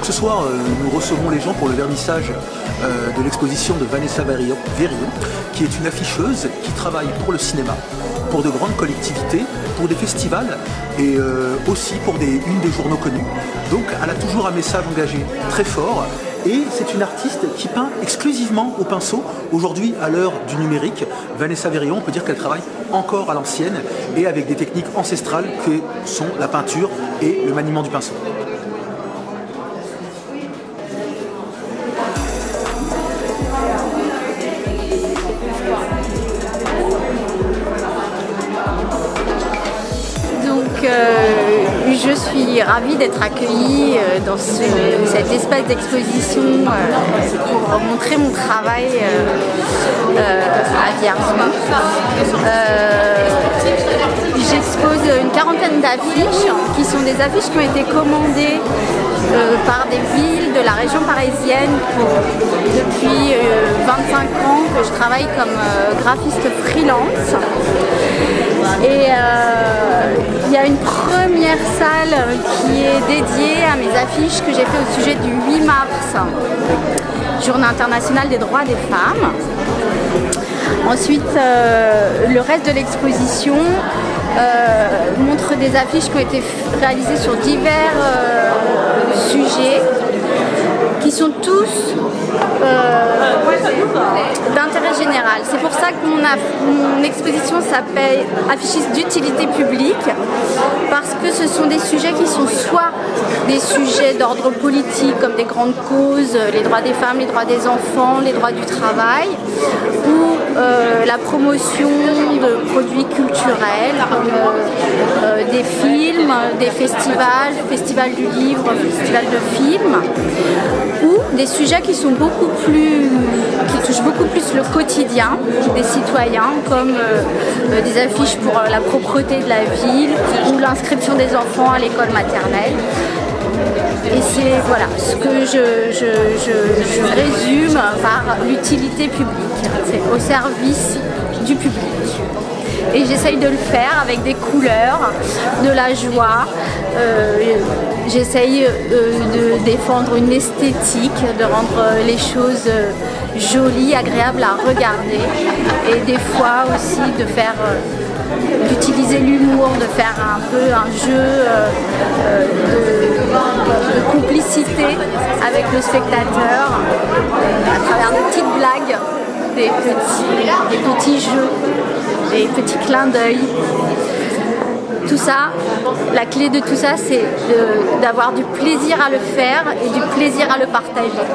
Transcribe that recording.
Donc ce soir, nous recevons les gens pour le vernissage de l'exposition de Vanessa Verillon, qui est une afficheuse qui travaille pour le cinéma, pour de grandes collectivités, pour des festivals et aussi pour une des journaux connus. Donc elle a toujours un message engagé très fort. Et c'est une artiste qui peint exclusivement au pinceau. Aujourd'hui, à l'heure du numérique, Vanessa Verillon, on peut dire qu'elle travaille encore à l'ancienne et avec des techniques ancestrales que sont la peinture et le maniement du pinceau. Je suis ravie d'être accueillie dans cet espace d'exposition pour montrer mon travail à Vierzon. J'expose une quarantaine d'affiches qui sont des affiches qui ont été commandées par des villes de la région parisienne depuis 25 ans que je travaille comme graphiste freelance. Et il y a une première salle qui est dédiée à mes affiches que j'ai fait au sujet du 8 mars, Journée internationale des droits des femmes. Ensuite, le reste de l'exposition montre des affiches qui ont été réalisées sur divers sujets qui sont tous d'intérêt général. C'est pour ça que mon exposition s'appelle Affichistes d'utilité publique, parce que ce sont des sujets qui sont soit des sujets d'ordre politique comme des grandes causes, les droits des femmes, les droits des enfants, les droits du travail, ou la promotion de produits culturels comme des films, des festivals, festival du livre, festival de films, ou des sujets qui touchent beaucoup plus le quotidien des citoyens, comme des affiches pour la propreté de la ville ou l'inscription des enfants à l'école maternelle. Et c'est voilà ce que je résume par l'utilité publique. C'est au service du public. Et j'essaye de le faire avec des couleurs, de la joie. J'essaye de défendre une esthétique, de rendre les choses jolies, agréables à regarder. Et des fois aussi d'utiliser l'humour, de faire un peu un jeu de complicité avec le spectateur à travers des petites blagues, des petits jeux, des petits clins d'œil. Tout ça, la clé de tout ça, c'est d'avoir du plaisir à le faire et du plaisir à le partager.